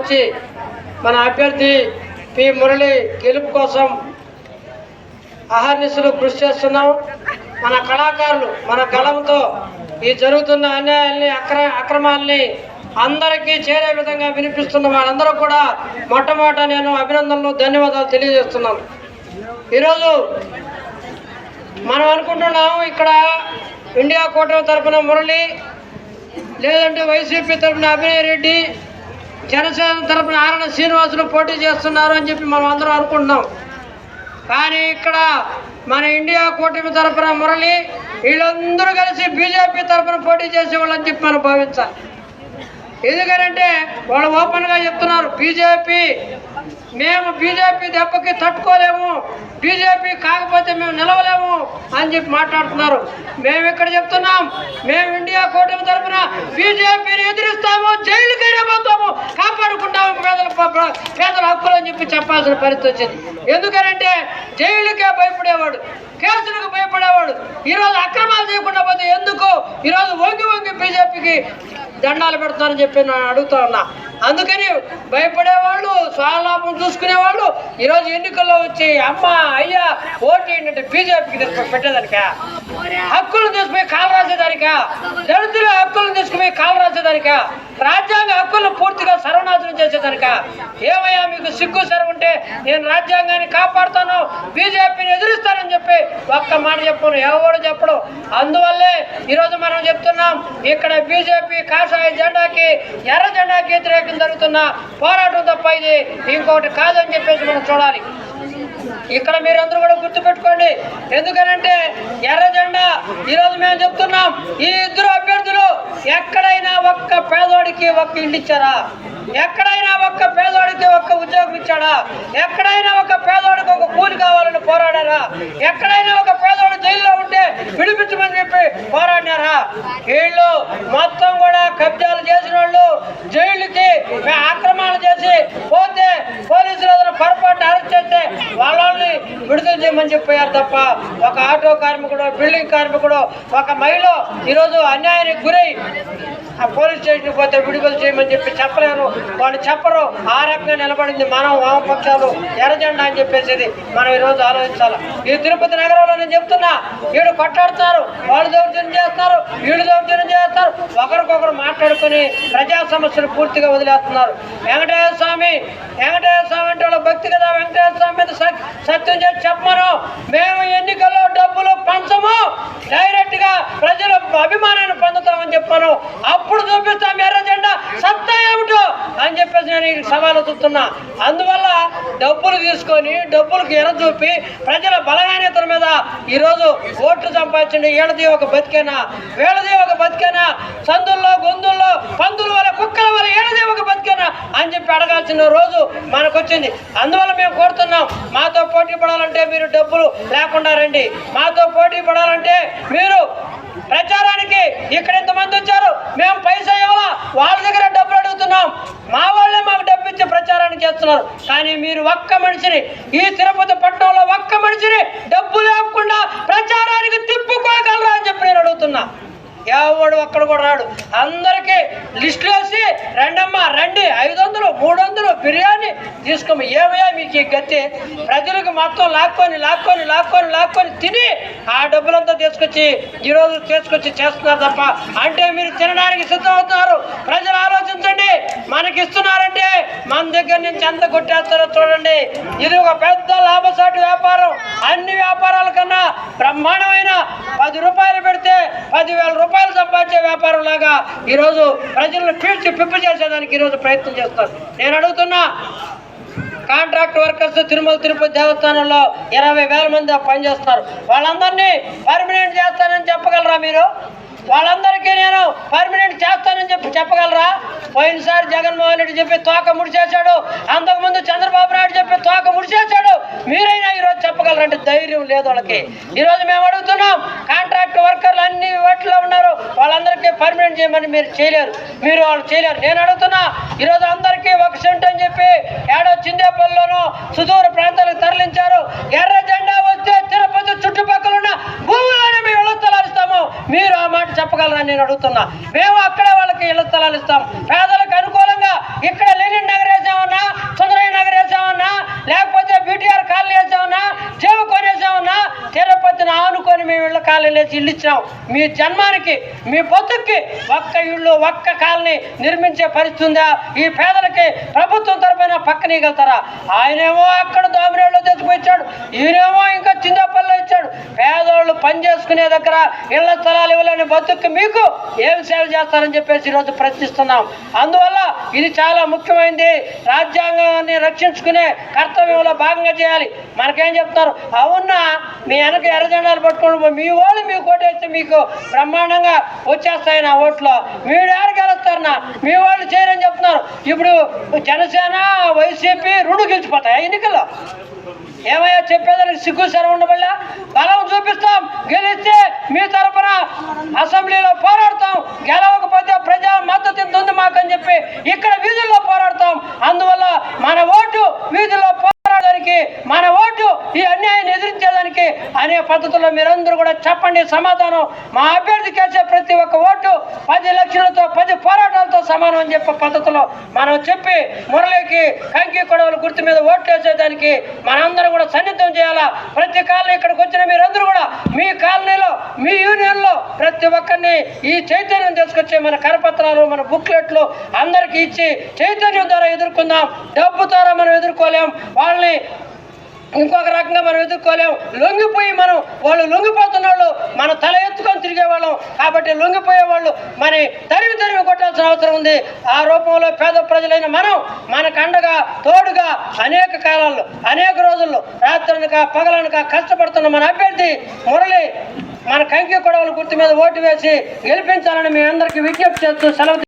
నుంచి మన అభ్యర్థి పి మురళి గెలుపు కోసం అహర్నిశలు కృషి చేస్తున్నాం. మన కళాకారులు మన గళంతో ఈ జరుగుతున్న అన్యాయాల్ని అక్రమాల్ని అందరికీ చేరే విధంగా వినిపిస్తున్న వాళ్ళందరూ కూడా మొట్టమొదట నేను అభినందనలు ధన్యవాదాలు తెలియజేస్తున్నాను. ఈరోజు మనం అనుకుంటున్నాం ఇక్కడ ఇండియా కూటమి తరఫున మురళి, లేదంటే వైసీపీ తరఫున అభినయ్ రెడ్డి, జనసేన తరఫున ఆరణ శ్రీనివాసులు పోటీ చేస్తున్నారు అని చెప్పి మనం అందరం అనుకుంటున్నాం. కానీ ఇక్కడ మన ఇండియా కూటమి తరఫున మురళి, వీళ్ళందరూ కలిసి బీజేపీ తరఫున పోటీ చేసేవాళ్ళని చెప్పి మనం భావించాలి. ఎందుకంటే వాళ్ళు ఓపెన్గా చెప్తున్నారు, మేము బీజేపీ దెబ్బకి తట్టుకోలేము, బీజేపీ కాకపోతే మేము నిలవలేము అని చెప్పి మాట్లాడుతున్నారు. మేము ఇక్కడ చెప్తున్నాం, మేము ఇండియా కూటమి తరఫున బీజేపీని ఎదిరిస్తాము, జైలుకైనా పోతాము, కాపాడుకుంటాము పేదల హక్కులు అని చెప్పి చెప్పాల్సిన పరిస్థితి వచ్చింది. ఎందుకనంటే జైలుకే భయపడేవాడు, కేసులకు భయపడేవాడు ఈరోజు అక్రమాలు చేయకుండా పోతే ఎందుకు ఈరోజు వంగి బీజేపీకి దండాలు పెడతారని చెప్పి నేను అడుగుతా ఉన్నా. అందుకని భయపడేవాళ్ళు, స్వలాభం చూసుకునేవాళ్ళు ఈరోజు ఎన్నికల్లో వచ్చి అమ్మ అయ్యా ఓటు ఏంటంటే బీజేపీకి పెట్టేదానికా, హక్కులను తీసుకుపోయి కాలు రాసేదానికా, దళితుల హక్కులను తీసుకుపోయి కాలు రాసేదానికా, రాజ్యాంగ హక్కులను పూర్తిగా సర్వనాశనం చేసేదానికా? ఏమయ్యా మీకు సిగ్గు సరం ఉంటే నేను రాజ్యాంగాన్ని కాపాడుతాను, బీజేపీని ఎదురిస్తానని చెప్పి ఒక్క మాట చెప్పను, ఎవరు చెప్పడు. అందువల్లే ఈరోజు మనం చెప్తున్నాం, ఇక్కడ బీజేపీ కాషాయ జెండాకి ఎర్ర జెండాకి వ్యతిరేకంగా జరుగుతున్న పోరాటం తప్ప ఇది ఇంకొకటి కాదని చెప్పేసి మనం చూడాలి. ఇక్కడ మీరందరూ కూడా గుర్తుపెట్టుకోండి. ఎందుకనంటే ఎర్ర జెండా ఈరోజు మేము చెప్తున్నాం, ఈ ఇద్దరు అభ్యర్థులు ఎక్కడైనా ఒక్క పేదోడికి ఒక్క ఇల్లు ఇచ్చారా? ఎక్కడైనా ఒక్క పేదోడికి ఒక్క ఉద్యోగం ఇచ్చాడా? ఎక్కడైనా ఒక పేదోడికి ఒక కూలి కావాలని పోరాడారా? ఎక్కడైనా ఒక పేదోడు జైల్లో ఉంటే విడిపించమని చెప్పి పోరాడినారా? వీళ్ళు మొత్తం కూడా కబ్జాలు చేసిన వాళ్ళు, జైలుకి ఆక్రమణలు చేసి పోతే పోలీసులు ఏదైనా పొరపాటు అరెస్ట్ చేస్తే వాళ్ళని విడుదల చేయమని చెప్పారు తప్ప ఒక ఆటో కార్మికుడు, బిల్డింగ్ కార్మికుడు, ఒక మహిళ ఈరోజు అన్యాయానికి గురై ఆ పోలీస్ స్టేషన్కి పోతే విడుదల చేయమని చెప్పి చెప్పలేరు, వాళ్ళు చెప్పరు. ఆ రకంగా నిలబడింది మనం వామపక్షాలు ఎర్ర జెండా అని చెప్పేసి మనం ఈరోజు ఆలోచించాలి. ఈ తిరుపతి నగరంలో నేను చెప్తున్నా, వీళ్ళు కొట్లాడుతున్నారు, వాళ్ళు దౌర్జన్యం చేస్తున్నారు, వీళ్ళు దౌర్జన్యం చేస్తారు, ఒకరికొకరు మాట్లాడుకుని ప్రజా సమస్యలు పూర్తిగా వదిలేస్తున్నారు. వెంకటేశ్వర స్వామి అంటే వాళ్ళ భక్తి కదా, వెంకటేశ్వర స్వామి మీద సత్యం చేసి చెప్పమను, మేము ఎన్నికల్లో డబ్బులు పంచము, డైరెక్ట్ గా ప్రజల అభిమానాన్ని పొందుతామని చెప్పాను, అప్పుడు చూపిస్తాం ఎర్ర జెండా సత్తా ఏమిటో అని చెప్పేసి నేను ఈ సవాలు చూస్తున్నా. అందువల్ల డబ్బులు తీసుకొని డబ్బులకు ఎర చూపి ప్రజల బలహీనతల మీద ఈరోజు ఓట్లు సంపాదించండి. ఏళ్ళది ఒక బతికేనా, వేళది ఒక బతికేనా, సందుల్లో గొంతుల్లో పందుల వల్ల కుక్కల వల్ల ఏళ్ళది ఒక బతికేనా అని చెప్పి అడగాల్సిన రోజు మనకు వచ్చింది. అందువల్ల మేము కోరుతున్నాం, మాతో పోటీ పడాలంటే మీరు డబ్బులు లేకుండా రండి, మాతో పోటీ పడాలంటే మీరు ప్రచారానికి ఇక్కడ ఎంతమంది వచ్చారు, మేము పైసా ఇవ్వాలా, వాళ్ళ దగ్గర డబ్బులు అడుగుతున్నాం, మా వాళ్ళే మాకు డబ్బు ఇచ్చి ప్రచారాన్ని చేస్తున్నారు. కానీ మీరు ఒక్క మనిషిని ఈ తిరుపతి పట్టణంలో ఒక్క మనిషిని డబ్బు లేకుండా ప్రచారానికి తిప్పుకోగలరా అని చెప్పి నేను అడుగుతున్నా. ఎవడు అక్కడ కూడా రాడు, అందరికీ లిస్టులు వేసి రండమ్మా రండి, 500 300 బిర్యానీ తీసుకోము. ఏమయ్యా మీకు ఈ గతి? ప్రజలకు మొత్తం లాక్కొని తిని ఆ డబ్బులంతా ఈరోజు తీసుకొచ్చి చేస్తున్నారు తప్ప, అంటే మీరు తినడానికి సిద్ధమవుతున్నారు. ప్రజలు ఆలోచించండి, మనకి ఇస్తున్నారంటే మన దగ్గర నుంచి ఎంత కొట్టేస్తారో చూడండి. ఇది ఒక పెద్ద లాభసాటి వ్యాపారం. అన్ని వ్యాపారాల కన్నా బ్రహ్మాండమైన 10 రూపాయలు పెడితే 10,000 రూపాయలు సంపాదించే వ్యాపారం లాగా ఈరోజు ప్రజలను పిప్పు చేసేదానికి ఈరోజు ప్రయత్నం చేస్తారు. నేను అడుగుతున్నా, కాంట్రాక్ట్ వర్కర్స్ తిరుపతి దేవస్థానంలో 20,000 మంది పనిచేస్తారు, వాళ్ళందరినీ పర్మనెంట్ చేస్తానని చెప్పగలరా మీరు? వాళ్ళందరికీ నేను పర్మనెంట్ చేస్తానని చెప్పగలరా? పోయినసారి జగన్మోహన్ రెడ్డి చెప్పి తోక ముడిచేశాడు, అంతకుముందు చంద్రబాబు నాయుడు చెప్పి తోక ముడిచేశాడు, మీరైనా ఈరోజు చెప్పగలరంటే ధైర్యం లేదు వాళ్ళకి. ఈరోజు మేము అడుగుతున్నాం, కాంట్రాక్ట్ వర్కర్లు అన్ని వాటిలో ఉన్నారు, వాళ్ళందరికీ పర్మనెంట్ చేయమని మీరు చేయలేరు, వాళ్ళు చేయలేరు. నేను అడుగుతున్నా, ఈరోజు అందరికీ 1 సెంట్ అని చెప్పి ఏడో చిందేపల్లిలోనూ సుదూర ప్రాంతాలకు తరలించారు. ఎర్ర జెండా వస్తే తిరుపతి చుట్టుపక్కల ఉన్న భూములను మేము ఇళ్ల స్థలాలు ఇస్తాము, మీరు ఆ మాట చెప్పగలరా నేను అడుగుతున్నా. మేము అక్కడే వాళ్ళకి ఇళ్ల స్థలాలు ఇస్తాం, పేదలకు అనుకూలంగా ఇక్కడ లెనిన్ నగర్ లేచి ఇల్లు ఇచ్చినాం. మీ జన్మానికి మీ బతుక్కి ఒక్క ఇళ్ళు ఒక్క కాలనీ నిర్మించే పరిస్థితి ఉందా? ఈ పేదలకి ప్రభుత్వం తరపున పక్కన ఇవ్వగలుగుతారా? ఆయనేమో అక్కడ దామిరేళ్ళు తెచ్చిపోయిచ్చాడు, ఈయనేమో ఇంకా చింతపల్లిలో ఇచ్చాడు. పేదోళ్ళు పని చేసుకునే దగ్గర ఇళ్ల స్థలాలు ఇవ్వలేని బతుక్కి మీకు ఏం సేవ చేస్తారని చెప్పేసి ఈరోజు ప్రశ్నిస్తున్నాం. అందువల్ల ఇది చాలా ముఖ్యమైనది. రాజ్యాంగాన్ని రక్షించుకునే కర్తవ్యంలో భాగంగా చేయాలి. మనకేం చెప్తారు? అవునా, మీ వెనక ఎర్రజెండాలు పట్టుకోండి, మీ వాళ్ళు మీకు ఓటేస్తే మీకు బ్రహ్మాండంగా వచ్చేస్తాయి నా ఓట్లో, మీరు ఎవరు గెలుస్తారన్నా, మీ వాళ్ళు చేయరని చెప్తున్నారు. ఇప్పుడు జనసేన వైసీపీ రెండు గెలిచిపోతాయి ఎన్నికల్లో. ఏమయ్యా చెప్పేదానికి సిగ్గు సరం ఉండబల్లా? బలం చూపిస్తాం, గెలిస్తే మీ తరఫున అసెంబ్లీలో పోరాడతాం, గెలవకపోతే ప్రజా మద్దతు ఇంత ఉంది మాకని చెప్పి ఇక్కడ వీధుల్లో పోరాడతాం. అందువల్ల మన ఓటు వీధుల్లో పోరాడడానికి, మన ఓటు ఈ అన్యాయాన్ని ఎదిరించేదానికి అనే పద్ధతుల్లో మీరందరూ కూడా చెప్పండి సమాధానం. మా అభ్యర్థికి వేసే ప్రతి ఒక్క ఓటు 10 లక్షలతో 10 పోరాటాలతో సమానం అని చెప్పే పద్ధతిలో మనం చెప్పి మురళికి కంకి కొడవల గుర్తు మీద ఓట్లు వేసేదానికి మనందరం కూడా సన్నిధం చేయాలా. ప్రతి కాలనీ ఇక్కడికి వచ్చిన మీరందరూ కూడా మీ కాలనీలో మీ యూనియన్లో ప్రతి ఒక్కరిని ఈ చైతన్యం తీసుకొచ్చే మన కరపత్రాలు మన బుక్లెట్లు అందరికీ ఇచ్చి చైతన్యం ద్వారా ఎదుర్కొందాం. డబ్బు ద్వారా మనం ఎదుర్కోలేం, వాళ్ళని ఇంకొక రకంగా మనం ఎదుర్కోలేం. లొంగిపోయి వాళ్ళు లొంగిపోతున్న వాళ్ళు మన తల ఎత్తుకొని తిరిగేవాళ్ళం. కాబట్టి లొంగిపోయే వాళ్ళు మరి తరిమి కొట్టాల్సిన అవసరం ఉంది. ఆ రూపంలో పేద ప్రజలైన మనం మనకు అండగా తోడుగా అనేక కాలాల్లో అనేక రోజుల్లో రాత్రనక పగలనక కష్టపడుతున్న మన అభ్యర్థి మురళి మన కంకి కొడవల గుర్తు మీద ఓటు వేసి గెలిపించాలని మీ అందరికీ విజ్ఞప్తి చేస్తూ సెలవు.